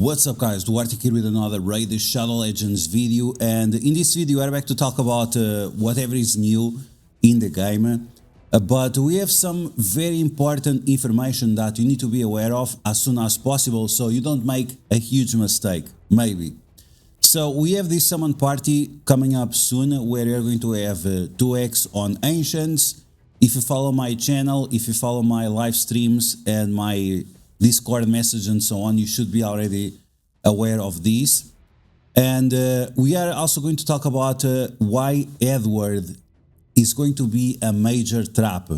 What's up guys, DuArktik here with another Raid Shadow Legends video, and in this video we're back to talk about whatever is new in the game, but we have some very important information that you need to be aware of as soon as possible so you don't make a huge mistake, maybe. So we have this summon party coming up soon where you're going to have 2x on Ancients. If you follow my channel, if you follow my live streams and my Discord message and so on, you should be already aware of these. And we are also going to talk about why Edward is going to be a major trap.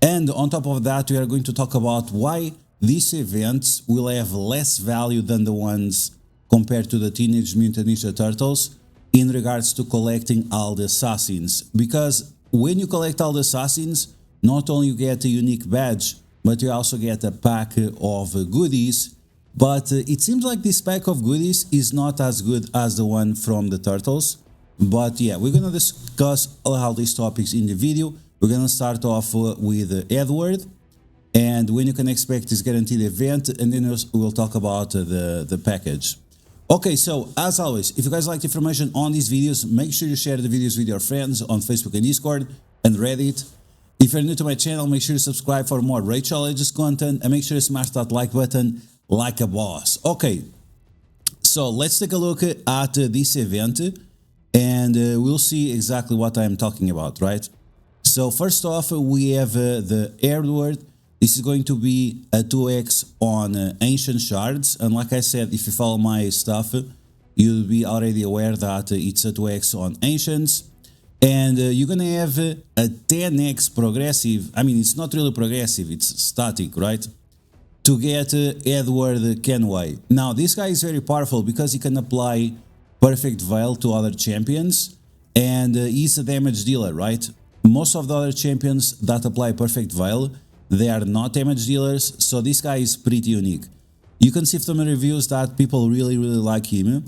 And on top of that, we are going to talk about why these events will have less value than the ones compared to the Teenage Mutant Ninja Turtles in regards to collecting all the assassins. Because when you collect all the assassins, not only you get a unique badge, but you also get a pack of goodies. But it seems like this pack of goodies is not as good as the one from the Turtles. But yeah, we're gonna discuss all these topics in the video. We're gonna start off with Edward and when you can expect this guaranteed event, and then we'll talk about the package. Okay, so as always, if you guys like the information on these videos, make sure you share the videos with your friends on Facebook and Discord and Reddit. If you're new to my channel, make sure you subscribe for more Raid Shadow Legends content and make sure you smash that like button like a boss. Okay, so let's take a look at this event and we'll see exactly what I'm talking about, right? So first off, we have the Edward. This is going to be a 2x on Ancient Shards, and like I said, if you follow my stuff, you'll be already aware that it's a 2x on Ancients. And you're gonna have a 10x progressive, I mean it's not really progressive, it's static, right? To get Edward Kenway. Now this guy is very powerful because he can apply Perfect Veil to other champions, and he's a damage dealer, right? Most of the other champions that apply Perfect Veil, they are not damage dealers, so this guy is pretty unique. You can see from the reviews that people really like him,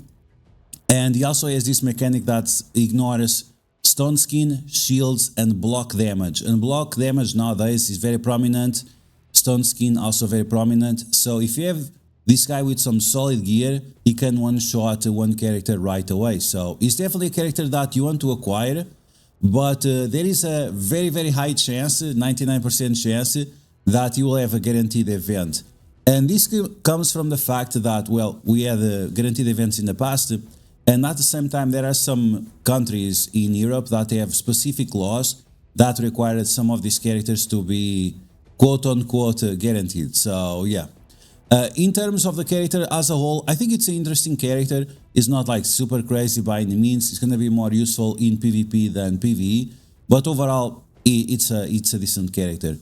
and he also has this mechanic that ignores Stone Skin, shields, and block damage. And block damage nowadays is very prominent. Stone Skin also very prominent. So if you have this guy with some solid gear, he can one-shot one character right away. So he's definitely a character that you want to acquire. But there is a very high chance, 99% chance, that you will have a guaranteed event. And this comes from the fact that, well, we had guaranteed events in the past. And at the same time, there are some countries in Europe that have specific laws that require some of these characters to be quote-unquote guaranteed. So yeah, in terms of the character as a whole, I think it's an interesting character. It's not like super crazy by any means. It's going to be more useful in PvP than PvE, but overall, it's a decent character.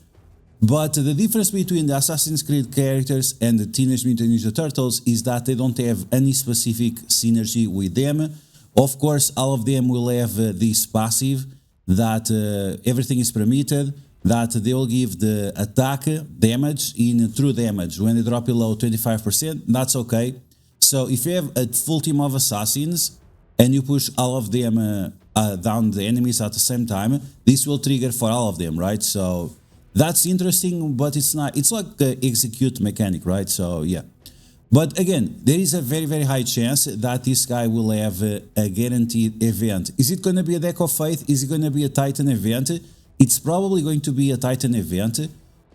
But the difference between the Assassin's Creed characters and the Teenage Mutant Ninja Turtles is that they don't have any specific synergy with them. Of course, all of them will have this passive that everything is permitted, that they will give the attack damage in true damage. When they drop below 25%, that's okay. So if you have a full team of assassins and you push all of them down the enemies at the same time, this will trigger for all of them, right? So that's interesting, but it's not, it's like the execute mechanic, right? So yeah. But again, there is a very high chance that this guy will have a guaranteed event. Is it going to be a Deck of Faith? Is it going to be a Titan event? It's probably going to be a Titan event,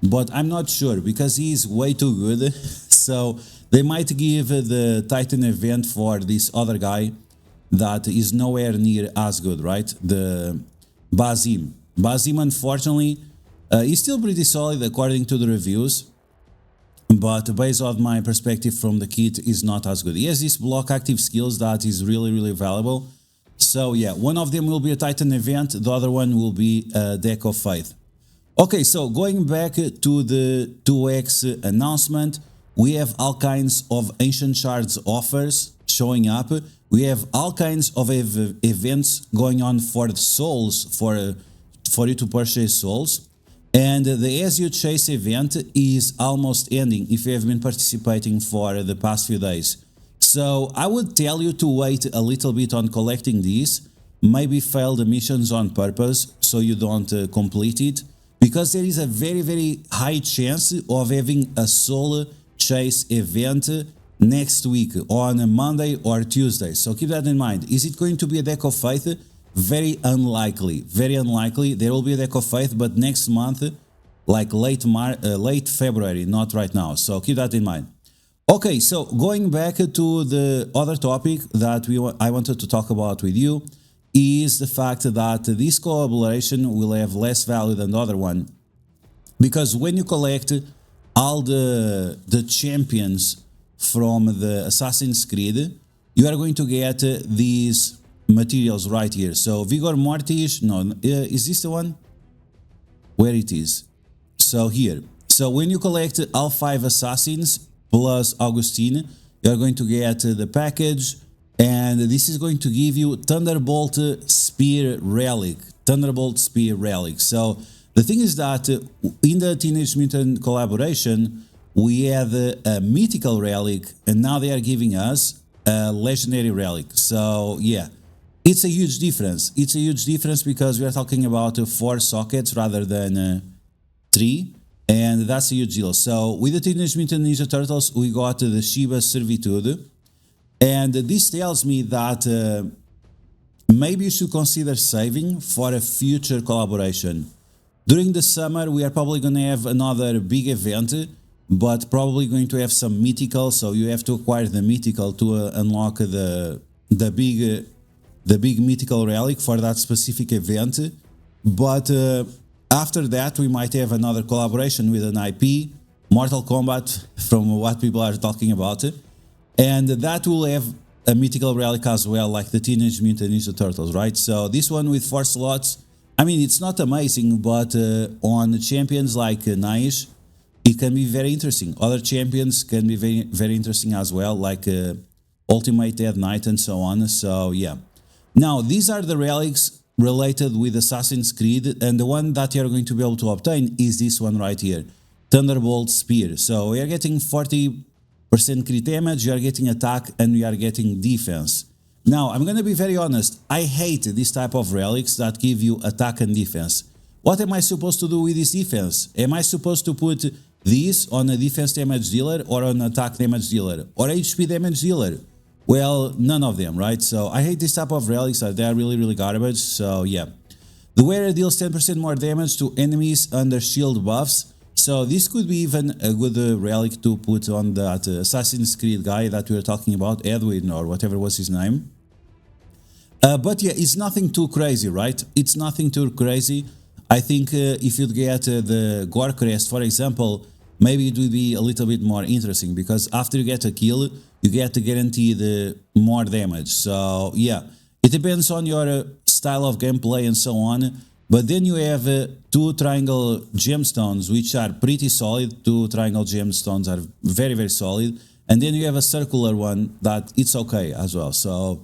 but I'm not sure because he is way too good. So they might give the Titan event for this other guy that is nowhere near as good, right? The Bazim. Bazim, unfortunately, he's still pretty solid according to the reviews, but based on my perspective from the kit, is not as good. He has this block active skills that is really valuable. So yeah, one of them will be a Titan event, the other one will be a Deck of Faith. Okay, so going back to the 2x announcement, we have all kinds of Ancient Shards offers showing up. We have all kinds of events going on for souls, for you to purchase souls. And the As You Chase event is almost ending if you have been participating for the past few days. So I would tell you to wait a little bit on collecting these, maybe fail the missions on purpose so you don't complete it, because there is a very high chance of having a soul chase event next week on a Monday or Tuesday. So keep that in mind. Is it going to be a deck of faith? Very unlikely. Very unlikely. There will be a deck of faith, but next month, like late February, not right now. So keep that in mind. Okay, so going back to the other topic that I wanted to talk about with you is the fact that this collaboration will have less value than the other one, because when you collect all the champions from the Assassin's Creed, you are going to get these materials right here. So Vigor Mortis, no, is this the one? Where it is? So here. So when you collect all 5 assassins plus Augustine, you are going to get the package, and this is going to give you Thunderbolt Spear Relic. Thunderbolt Spear Relic. So the thing is that in the Teenage Mutant collaboration, we had a mythical relic, and now they are giving us a legendary relic. So yeah, it's a huge difference. It's a huge difference because we are talking about 4 sockets rather than 3, and that's a huge deal. So with the Teenage Mutant Ninja Turtles, we got the Shiba Servitude, and this tells me that maybe you should consider saving for a future collaboration. During the summer, we are probably going to have another big event, but probably going to have some mythical, so you have to acquire the mythical to unlock the big mythical relic for that specific event. But after that, we might have another collaboration with an IP, Mortal Kombat, from what people are talking about, and that will have a mythical relic as well, like the Teenage Mutant Ninja Turtles, right? So this one with 4 slots, I mean, it's not amazing, but on champions like Naish, it can be very interesting. Other champions can be very, very interesting as well, like Ultimate Dead Knight and so on. So yeah. Now, these are the relics related with Assassin's Creed, and the one that you're going to be able to obtain is this one right here, Thunderbolt Spear. So we are getting 40% crit damage, you are getting attack, and we are getting defense. Now, I'm going to be very honest, I hate this type of relics that give you attack and defense. What am I supposed to do with this defense? Am I supposed to put this on a defense damage dealer or on an attack damage dealer or HP damage dealer? Well, none of them, right? So I hate this type of relics, they are really, really garbage, so yeah. The wearer deals 10% more damage to enemies under shield buffs. So this could be even a good relic to put on that Assassin's Creed guy that we were talking about, Edwin or whatever was his name. But yeah, it's nothing too crazy, right? It's nothing too crazy. I think if you'd get the Gore Crest, for example, maybe it would be a little bit more interesting, because after you get a kill, you get to guarantee the more damage. So yeah, it depends on your style of gameplay and so on. But then you have 2 triangle gemstones, which are pretty solid. 2 triangle gemstones are very, very solid. And then you have a circular one that it's okay as well. So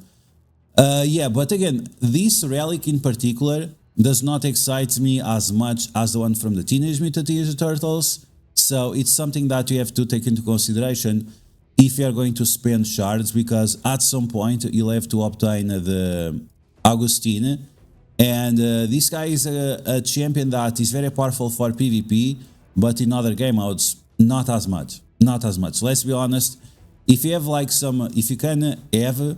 yeah, but again, this relic in particular does not excite me as much as the one from the Teenage Mutant Ninja Turtles. So it's something that you have to take into consideration if you are going to spend shards, because at some point you'll have to obtain the Augustine. And this guy is a champion that is very powerful for PvP, but in other game modes, not as much. Not as much. Let's be honest. If you have like if you can have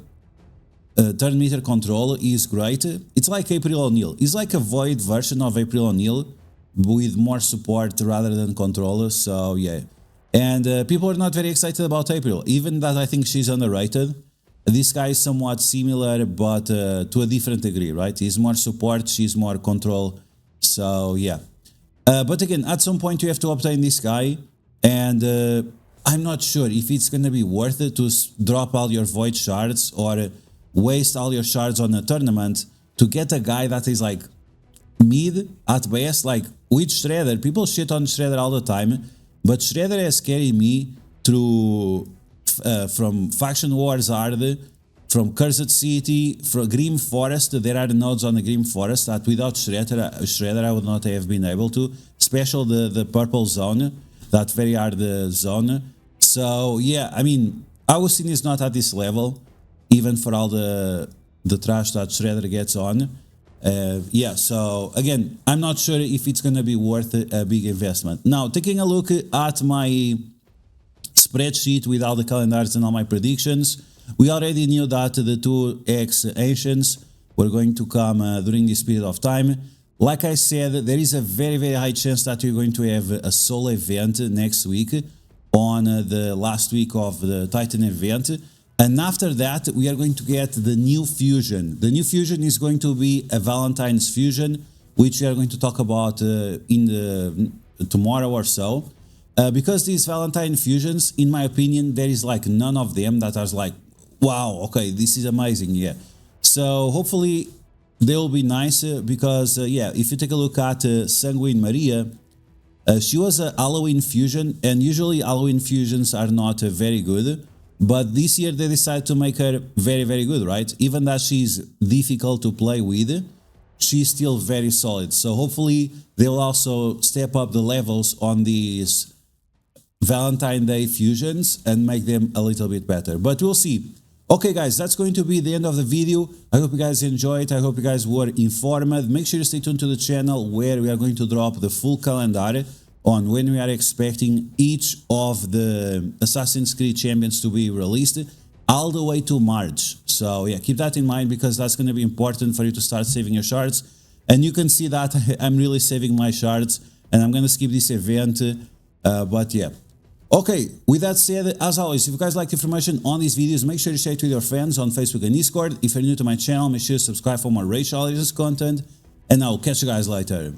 turn meter control, is great. It's like April O'Neil. It's like a void version of April O'Neil with more support rather than control. So yeah. And people are not very excited about April, even that I think she's underrated. This guy is somewhat similar, but to a different degree, right? He's more support, she's more control. So yeah. But again, at some point you have to obtain this guy, and I'm not sure if it's going to be worth it to drop all your void shards or waste all your shards on a tournament to get a guy that is like mid at best. Like with Shredder, people shit on Shredder all the time, but Shredder has carried me through from Faction Wars Hard, from Cursed City, from Grim Forest. There are nodes on the Grim Forest that without Shredder I would not have been able to, especially the purple zone, that very hard zone. So yeah, I mean, Augustine is not at this level, even for all the trash that Shredder gets on. Yeah, so again, I'm not sure if it's gonna be worth a big investment. Now, taking a look at my spreadsheet with all the calendars and all my predictions. We already knew that the 2X Ancients were going to come during this period of time. Like I said, there is a very, very high chance that we're going to have a solo event next week on the last week of the Titan event. And after that, we are going to get the new fusion. The new fusion is going to be a Valentine's fusion, which we are going to talk about tomorrow or so. Because these Valentine fusions, in my opinion, there is like none of them that are like, wow, okay, this is amazing, yeah. So hopefully they will be nice because, yeah, if you take a look at Sanguine Maria, she was a Halloween fusion, and usually Halloween fusions are not very good. But this year they decided to make her very, very good, right? Even that she's difficult to play with, she's still very solid. So hopefully they'll also step up the levels on these Valentine Day fusions and make them a little bit better. But we'll see. Okay guys, that's going to be the end of the video. I hope you guys enjoyed. I hope you guys were informed. Make sure to stay tuned to the channel where we are going to drop the full calendar on when we are expecting each of the Assassin's Creed champions to be released all the way to March. So yeah, keep that in mind because that's going to be important for you to start saving your shards. And you can see that I'm really saving my shards and I'm going to skip this event. But yeah. Okay, with that said, as always, if you guys like the information on these videos, make sure to share it with your friends on Facebook and Discord. If you're new to my channel, make sure to subscribe for more racial content. And I'll catch you guys later.